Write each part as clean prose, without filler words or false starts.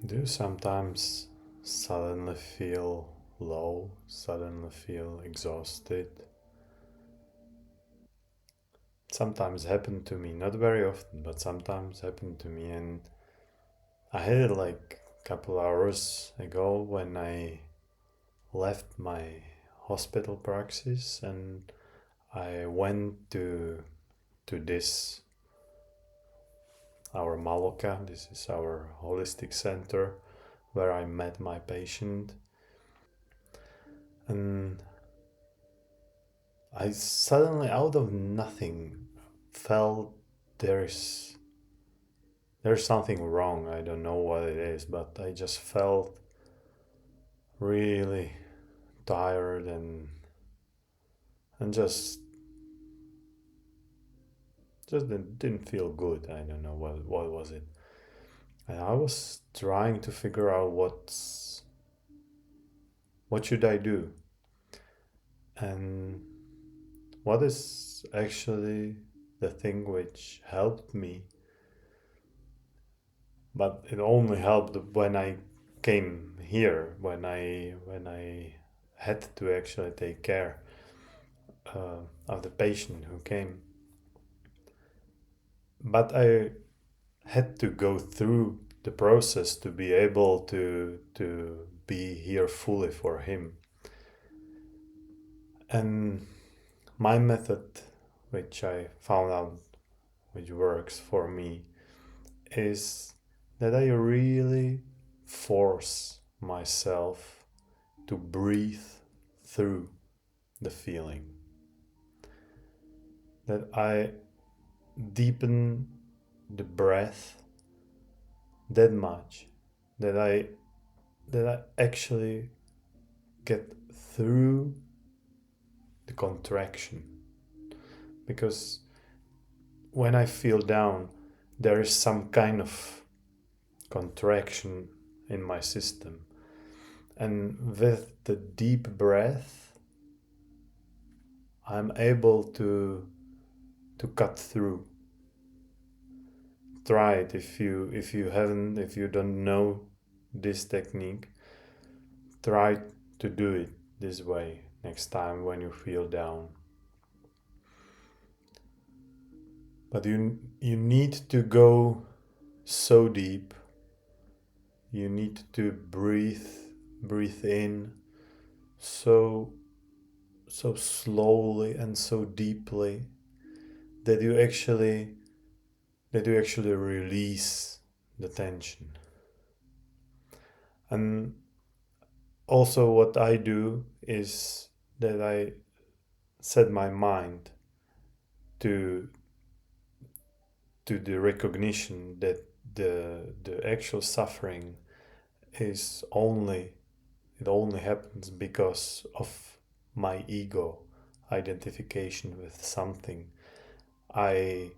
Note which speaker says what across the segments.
Speaker 1: Do you sometimes suddenly feel low, suddenly feel exhausted? Sometimes happened to me, not very often, but sometimes happened to me, and I had it like a couple hours ago when I left my hospital praxis and I went to this our Maloka. This is our holistic center where I met my patient, and I suddenly, out of nothing, felt there's there's something wrong. I don't know what it is, but I just felt really tired and just didn't feel good. I don't know what was it. And I was trying to figure out what should I do, and what is actually the thing which helped me. But it only helped when I came here, when I had to actually take care of the patient who came. But I had to go through the process to be able to be here fully for him. And my method, which I found out which works for me, is that I really force myself to breathe through the feeling. That I deepen the breath that much that I actually get through the contraction. Because when I feel down, there is some kind of contraction in my system. And with the deep breath, I'm able to cut through. Try it if you don't know this technique. Try to do it this way next time when you feel down. But you need to go so deep. You need to breathe in so slowly and so deeply that you actually release the tension. And also what I do is that I set my mind to the recognition that the actual suffering is only it only happens because of my ego identification with something. I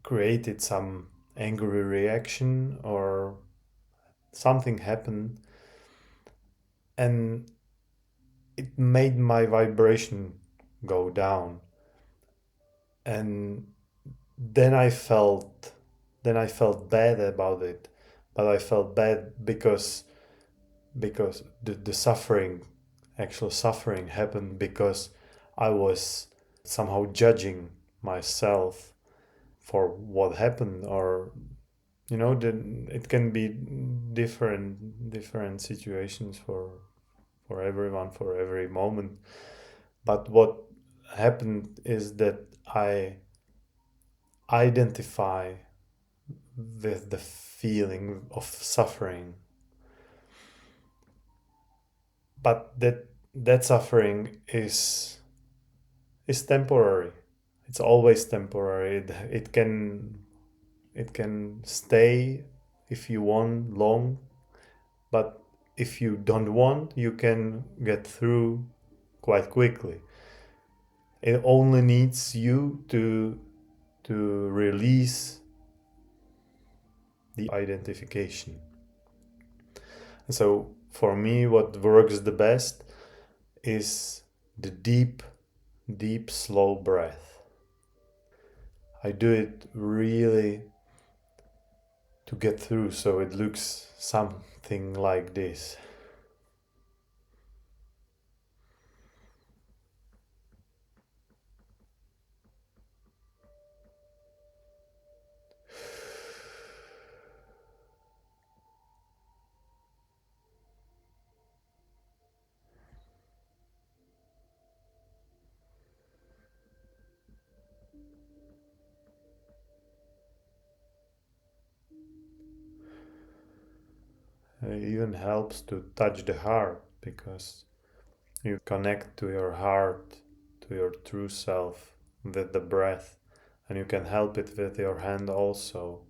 Speaker 1: created some angry reaction or something happened, and it made my vibration go down. And then I felt bad about it, but I felt bad because the suffering, actual suffering, happened because I was somehow judging myself for what happened. Or it can be different situations for everyone, for every moment. But what happened is that I identify with the feeling of suffering, but that suffering is temporary. It's always temporary. It can stay if you want long, but if you don't want, you can get through quite quickly. It only needs you to release the identification. And so for me, what works the best is the deep, slow breath. I do it really to get through. So it looks something like this. It even helps to touch the heart, because you connect to your heart, to your true self with the breath, and you can help it with your hand also.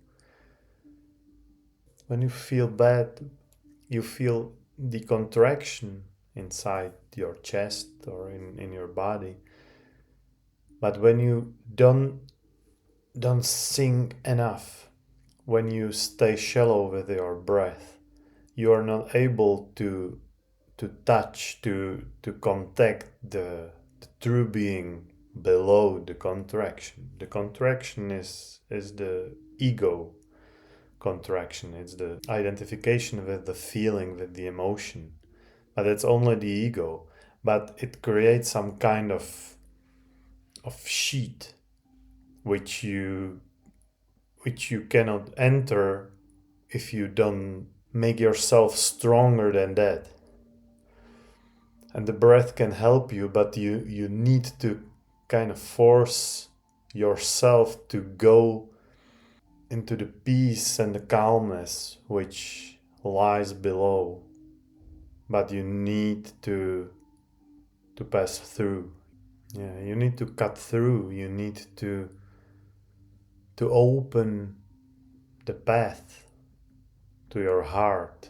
Speaker 1: When you feel bad, you feel the contraction inside your chest or in your body. But when you don't sink enough, when you stay shallow with your breath, you are not able to touch, to contact the true being below the contraction. The contraction is the ego contraction. It's the identification with the feeling, with the emotion. But it's only the ego. But it creates some kind of sheet which you cannot enter if you don't make yourself stronger than that. And the breath can help you, but you need to kind of force yourself to go into the peace and the calmness which lies below. But you need to pass through. Yeah, you need to cut through. You need to open the path to your heart.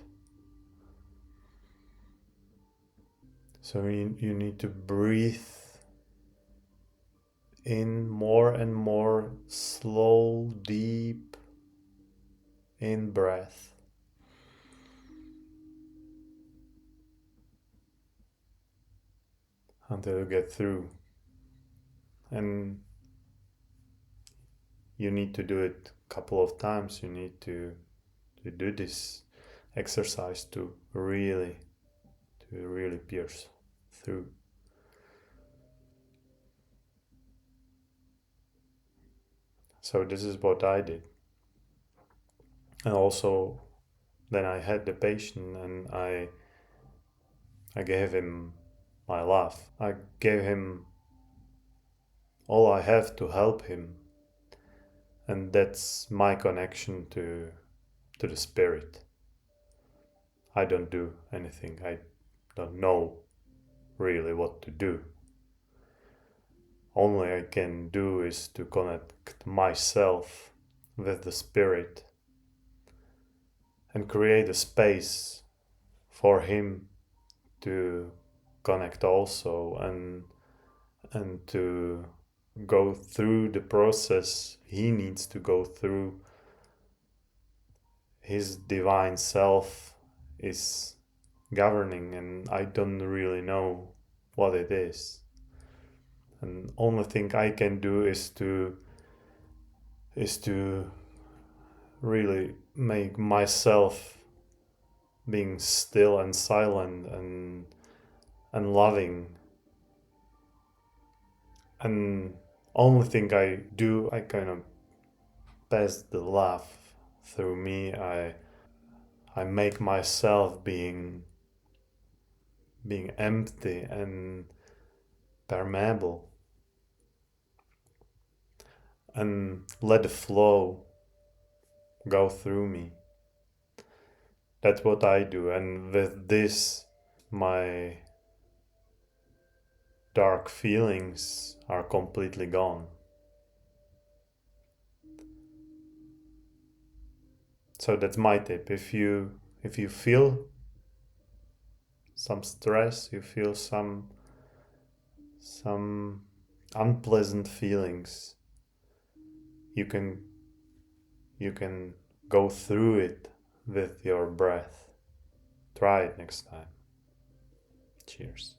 Speaker 1: So you need to breathe in more and more slow, deep in breath. Until you get through. And you need to do it a couple of times. You need to do this exercise to really pierce through. So this is what I did. And also then I had the patient, and I gave him my love. I gave him all I have to help him. And that's my connection to the spirit. I don't do anything. I don't know really what to do. Only I can do is to connect myself with the spirit and create a space for him to connect also, and to go through the process he needs to go through. His divine self is governing, and I don't really know what it is. And only thing I can do is to really make myself being still and silent and loving. And only thing I do, I kind of pass the love through me. I make myself being empty and permeable, and let the flow go through me. That's what I do. And with this, my dark feelings are completely gone. So that's my tip. If you feel some stress, you feel some unpleasant feelings, you can go through it with your breath. Try it next time. Cheers.